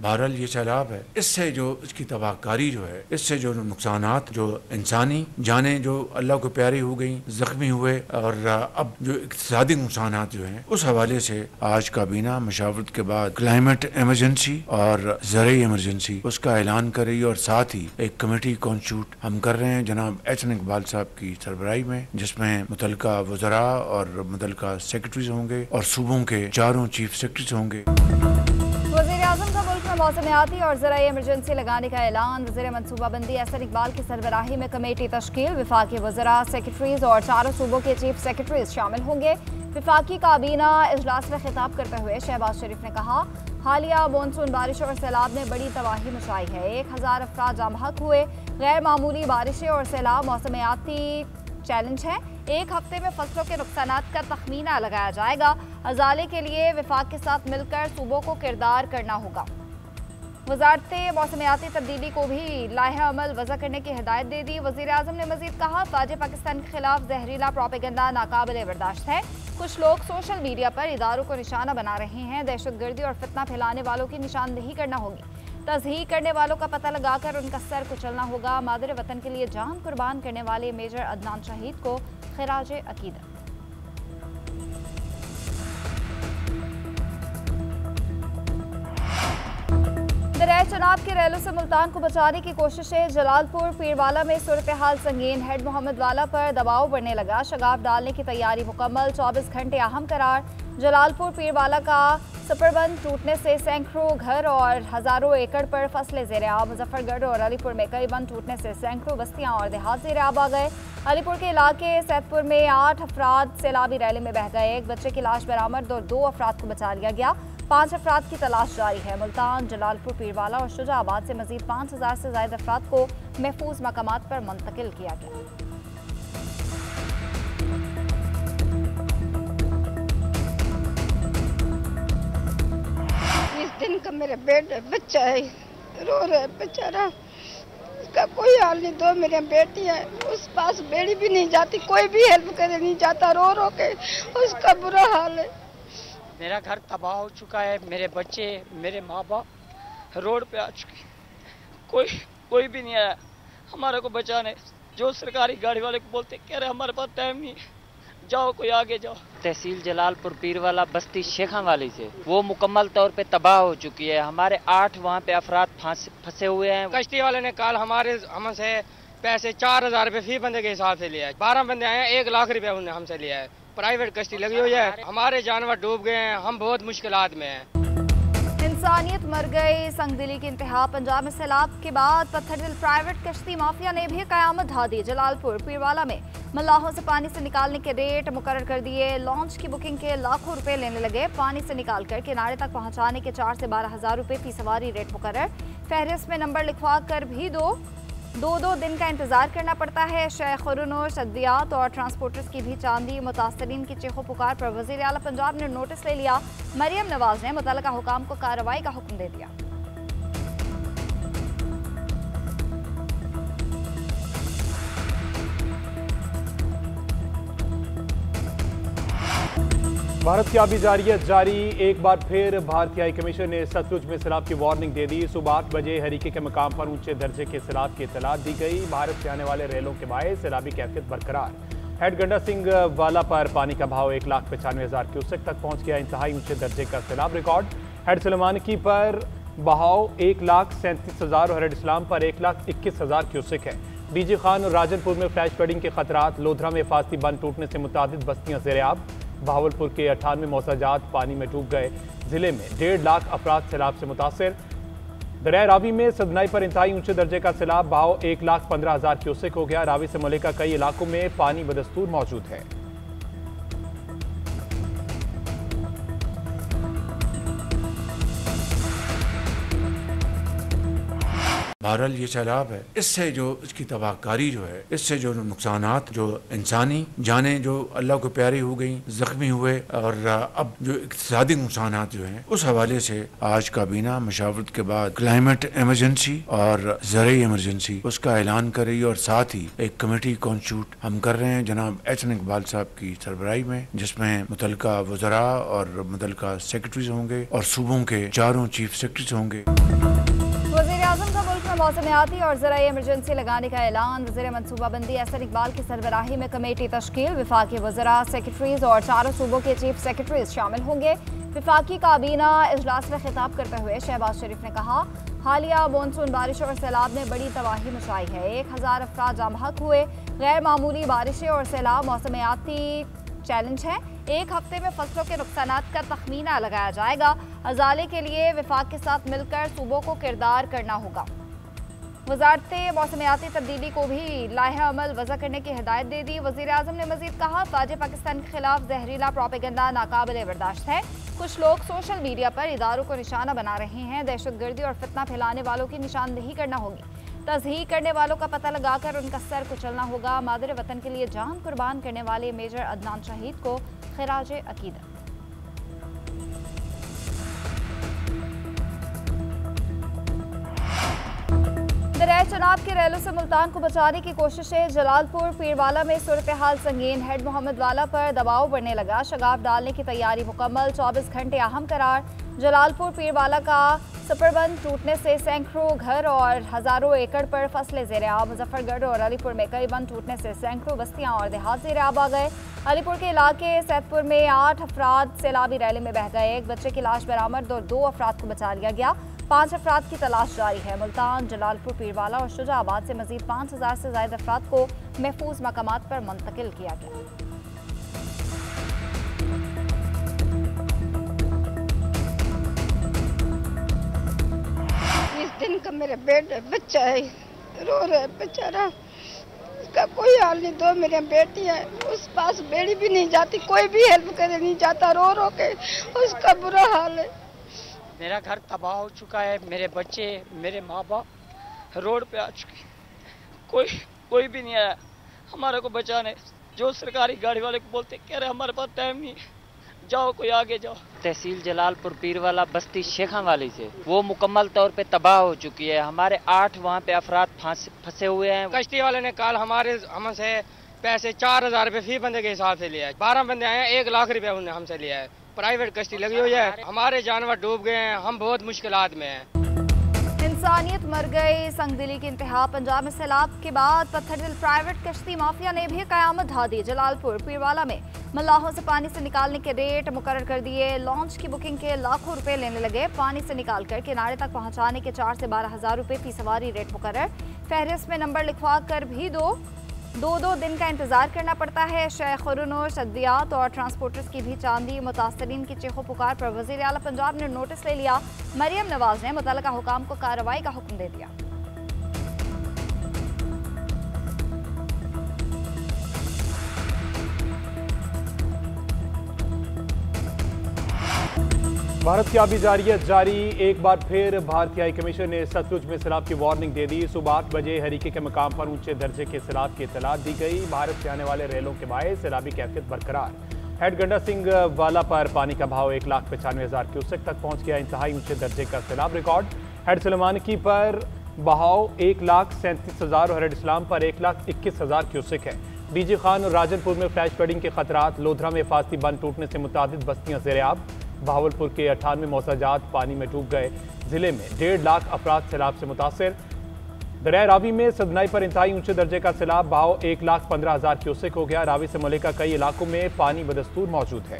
बहरहाल ये सैलाब है, इससे जो इसकी तबाहकारी जो है, इससे जो नुकसानात, जो इंसानी जाने जो अल्लाह को प्यारी हो गई, जख्मी हुए, और अब जो इक़्तिसादी नुकसानात जो हैं, उस हवाले से आज काबीना मशावरत के बाद क्लाइमेट इमरजेंसी और ज़राई इमरजेंसी उसका ऐलान कर रही है, और साथ ही एक कमेटी कॉन्स्टिट्यूट हम कर रहे हैं जनाब एहसन इकबाल साहब की सरबराही में, जिसमें मुतल्लिका वज़रा और मुतल्लिका सेक्रेटरीज होंगे और सूबों के 4 चीफ सेक्रेटरीज होंगे। वज़ीर-ए-आज़म का मुल्क में मौसमियाती और ज़राई इमरजेंसी लगाने का ऐलान। वज़ीर मनसूबाबंदी एहसन इकबाल की सरबराही में कमेटी तश्कील। विफाकी वज़रा, सेक्रेटरीज और 4 सूबों के चीफ सेक्रेटरीज शामिल होंगे। विफाकी काबीना इजलास में खिताब करते हुए शहबाज शरीफ ने कहा, हालिया मानसून बारिश और सैलाब ने बड़ी तबाही मचाई है। 1000 अफराद जाम हक हुए। गैर मामूली बारिशें और सैलाब मौसमियाती चैलेंज है। 1 हफ्ते में फसलों के नुकसानात का तखमीना लगाया जाएगा। अजाले के लिए विफाक के साथ मिलकर सूबों को किरदार करना होगा। वजारत मौसमियाती तब्दीली को भी लाहे अमल वज़ा करने की हिदायत दे दी। वज़ीर-ए-आज़म ने मज़ीद कहा, फ़ौज पाकिस्तान के खिलाफ जहरीला प्रोपेगेंडा नाकाबिले बर्दाश्त है। कुछ लोग सोशल मीडिया पर इदारों को निशाना बना रहे हैं। दहशतगर्दी और फितना फैलाने वालों की निशानदेही करना होगी। तज़हीक करने वालों का पता लगाकर उनका सर कुचलना होगा। मादर वतन के लिए जान कुर्बान करने वाले मेजर अदनान शहीद को खिराज अकीदत। दरिया चनाब के रेलों से मुल्तान को बचाने की कोशिशें। जलालपुर पीरवाला में सूरत हाल संगीन। हेड मोहम्मद वाला पर दबाव बढ़ने लगा। शगाफ डालने की तैयारी मुकम्मल। 24 घंटे अहम करार। जलालपुर पीरवाला का सुपरबंद टूटने से सैकड़ों घर और हजारों एकड़ पर फसलें ज़ेर-ए-आब। मुजफ्फरगढ़ और अलीपुर में कई बंद टूटने से सैकड़ों बस्तियां और देहात ज़ेर-ए-आब आ गए। अलीपुर के इलाके सैदपुर में 8 अफराद सैलाबी रैली में बह गए। एक बच्चे की लाश बरामद और 2 अफराद को बचा लिया गया। 5 अफराद की तलाश जारी है। मुल्तान, जलालपुर, पीरवाला और शुजाबाद से मजीद 5000 से ज्यादा अफराद को महफूज मकामात पर मुंतकिल किया गया। इस दिन का मेरा बच्चा है, रो रहा है बेचारा, उसका कोई हाल नहीं। 2 मेरी बेटियां हैं, उस पास बेड़ी भी नहीं जाती, कोई भी हेल्प करे नहीं जाता, रो रो के उसका बुरा हाल है। मेरा घर तबाह हो चुका है, मेरे बच्चे, मेरे माँ बाप रोड पे आ चुके, कोई भी नहीं आया हमारे को बचाने। जो सरकारी गाड़ी वाले को बोलते कह रहे हमारे पास टाइम नहीं, जाओ कोई आगे जाओ। तहसील जलालपुर पीरवाला बस्ती शेखा वाली से वो मुकम्मल तौर पे तबाह हो चुकी है। हमारे 8 वहाँ पे अफराद फंसे हुए हैं। कश्ती वाले ने कल हमसे पैसे 4000 रुपये फी बंदे के हिसाब से लिया है। 12 बंदे आए हैं, 1 लाख रुपया उन्होंने हमसे लिया है। प्राइवेट कश्ती लगी हुई है, हमारे जानवर डूब गए हैं, हम बहुत मुश्किलात में हैं। इंसानियत मर गई। संगदिली की इंतहा। पंजाब में सैलाब के बाद पत्थरदिल प्राइवेट कश्ती माफिया ने भी कयामत ढा दी। जलालपुर पीरवाला में मल्लाहों से पानी से निकालने के रेट मुकर्रर कर दिए। लॉन्च की बुकिंग के लाखों रुपए लेने लगे। पानी से निकालकर किनारे तक पहुंचाने के 4 से 12 हजार रुपए फी सवारी रेट मुकर्रर। फहरिस्त में नंबर लिखवा कर भी दो दिन का इंतजार करना पड़ता है। शेख खुरुनुश, अद्वियात और ट्रांसपोर्टर्स की भी चांदी। मुतासरीन की चीखों पुकार पर वज़ीर आला पंजाब ने नोटिस ले लिया। मरियम नवाज ने मुतल्लिका हुकाम को कार्रवाई का हुक्म दे दिया। भारत की आबी जारियत जारी। एक बार फिर भारतीय हाई कमीशन ने सतलुज में सैलाब की वार्निंग दे दी। सुबह 8 बजे हरीके के मकाम पर ऊंचे दर्जे के सैलाब की इतला दी गई। भारत से आने वाले रेलों के बायस सैलाबी कैफियत बरकरार। हेड गंडा सिंह वाला पर पानी का भाव 1,95,000 क्यूसेक तक पहुंच गया। इंतहाई ऊंचे दर्जे का सैलाब रिकॉर्ड। हेड सलेमानकी पर बहाव 1,37,000 और हेड इस्लाम पर 1,21,000 क्यूसेक है। डीजी खान और राजनपुर में फ्लैश फ्लडिंग के खतरात। लोधरा में हिफाजती बंद टूटने से मुतादिद बस्तियां ज़ेर-ए-आब। बहावलपुर के 98 मौसाजात पानी में डूब गए। जिले में 1.5 लाख अफराद सैलाब से मुतासर। दरिया रावी में सदनाई पर इंतहाई ऊंचे दर्जे का सैलाब। बहाव 1,15,000 क्यूसेक हो गया। रावी से मलिका कई इलाकों में पानी बदस्तूर मौजूद है। बहरहाल ये सैलाब है, इससे जो इसकी तबाहकारी जो है, इससे जो नुकसानात, जो इंसानी जाने जो अल्लाह को प्यारी हो गई, जख्मी हुए, और अब जो इक़्तिसादी नुकसानात जो हैं, उस हवाले से आज काबीना मशावरत के बाद क्लाइमेट इमरजेंसी और ज़राई इमरजेंसी उसका ऐलान कर रही है, और साथ ही एक कमेटी कॉन्स्टिट्यूट हम कर रहे हैं जनाब एहसन इकबाल साहब की सरबराही में, जिसमें मुतल्लिका वज़रा और मुतल्लिका सेक्रेटरीज होंगे और सूबों के 4 चीफ सेक्रेटरीज होंगे। वज़ीर-ए-आज़म का मुल्क में मौसमियाती और ज़राई इमरजेंसी लगाने का ऐलान। वज़ीर मनसूबाबंदी एहसन इकबाल की सरबराही में कमेटी तश्कील। विफाकी वज़रा, सेक्रेटरीज और 4 सूबों के चीफ सेक्रेटरीज शामिल होंगे। विफाकी काबीना इजलास में खिताब करते हुए शहबाज शरीफ ने कहा, हालिया मानसून बारिश और सैलाब ने बड़ी तबाही मचाई है। 1000 अफराद जामहक हुए। गैर मामूली बारिशें और सैलाब मौसमियाती चैलेंज है। 1 हफ्ते में फसलों के नुकसानात का तखमीना लगाया जाएगा। अजाले के लिए विफाक के साथ मिलकर सूबों को किरदार करना होगा। वजारत मौसमियाती तब्दीली को भी लाहे अमल वज़ा करने की हिदायत दे दी। वज़ीर-ए-आज़म ने मज़ीद कहा, फ़ौज पाकिस्तान के खिलाफ जहरीला प्रोपेगेंडा नाकाबिले बर्दाश्त है। कुछ लोग सोशल मीडिया पर इदारों को निशाना बना रहे हैं। दहशतगर्दी और फितना फैलाने वालों की निशानदेही करना होगी। तज़हीक करने वालों का पता लगाकर उनका सर कुचलना होगा। मादर वतन के लिए जान कुर्बान करने वाले मेजर अदनान शहीद को खिराज अकीदत। दरिया चनाब के रेलों से मुल्तान को बचाने की कोशिशें। जलालपुर पीरवाला में सूरत हाल संगीन। हेड मोहम्मद वाला पर दबाव बढ़ने लगा। शगाफ डालने की तैयारी मुकम्मल। 24 घंटे अहम करार। जलालपुर पीरवाला का सुपरबंद टूटने से सैकड़ों घर और हजारों एकड़ पर फसलें ज़ेर-ए-आब। मुजफ्फरगढ़ और अलीपुर में कई बंद टूटने से सैकड़ों बस्तियां और देहात ज़ेर-ए-आब आ गए। अलीपुर के इलाके सैदपुर में 8 अफराद सैलाबी रैली में बह गए। एक बच्चे की लाश बरामद और 2 अफराद को बचा लिया गया। 5 अफराद की तलाश जारी है। मुल्तान, जलालपुर, पीरवाला और शुजाबाद से मजीद 5000 से ज़ायद अफराद को महफूज मकामात पर मुंतकिल किया गया। दिन का मेरा बच्चा है, रो रहा है बेचारा, उसका कोई हाल नहीं। 2 मेरी बेटियां हैं, उस पास बेड़ी भी नहीं जाती, कोई भी हेल्प करे नहीं जाता, रो रो के उसका बुरा हाल है। मेरा घर तबाह हो चुका है, मेरे बच्चे, मेरे माँ बाप रोड पे आ चुके, कोई भी नहीं आया हमारे को बचाने। जो सरकारी गाड़ी वाले को बोलते कह रहे हमारे पास टाइम नहीं, जाओ कोई आगे जाओ। तहसील जलालपुर पीरवाला बस्ती शेखा वाली से वो मुकम्मल तौर पे तबाह हो चुकी है। हमारे 8 वहाँ पे अफराद फंसे हुए हैं। कश्ती वाले ने कल हमसे पैसे 4000 रुपये फी बंदे के हिसाब से लिया है। 12 बंदे आए हैं, 1 लाख रुपया उन्होंने हमसे लिया है। प्राइवेट कश्ती लगी हुई है, हमारे जानवर डूब गए हैं, हम बहुत मुश्किलात में हैं। इंसानियत मर गई, संगदिली की इंतहा। पंजाब में सैलाब के बाद पत्थरदिल प्राइवेट कश्ती माफिया ने भी कयामत ढा दी। जलालपुर पीरवाला में मल्लाहों से पानी से निकालने के रेट मुकर्रर कर दिए। लॉन्च की बुकिंग के लाखों रुपए लेने लगे। पानी से निकालकर किनारे तक पहुंचाने के 4 से 12 हज़ार रुपए फी सवारी रेट मुकर्रर। फहरिस्त में नंबर लिखवा कर भी दो दिन का इंतजार करना पड़ता है। शेख खुरुनुश, अद्वियात और ट्रांसपोर्टर्स की भी चांदी। मुतासरीन की चीखों पुकार पर वज़ीर आला पंजाब ने नोटिस ले लिया। मरियम नवाज ने मुतल्लिका हुकाम को कार्रवाई का हुक्म दे दिया। भारत की आबी जारी। एक बार फिर भारतीय हाई कमीशन ने सतलुज में सैलाब की वार्निंग दे दी। सुबह 8 बजे हरीके के मकाम पर ऊंचे दर्जे के सैलाब की इत्तला दी गई। भारत से आने वाले रेलों के बायस सैलाबी कैफियत बरकरार। हेड गंडा सिंह वाला पर पानी का भाव 1,95,000 क्यूसेक तक पहुंच गया। इंतहाई ऊंचे दर्जे का सैलाब रिकॉर्ड। हेड सलेमानकी पर बहाव 1,37,000 और हेड इस्लाम पर 1,21,000 क्यूसेक है। डीजी खान और राजनपुर में फ्लैश फ्लडिंग के खतरात। लोधरा में हिफाजती बंद टूटने से मुतादिद बस्तियां ज़ेर-ए-आब। बहावलपुर के 98 मौसाजात पानी में डूब गए। जिले में 1.5 लाख अफराद सैलाब से मुतासर। दरिया रावी में सदनाई पर इंतहाई ऊंचे दर्जे का सैलाब। बहाव 1,15,000 क्यूसेक हो गया। रावी से मलिका कई इलाकों में पानी बदस्तूर मौजूद है।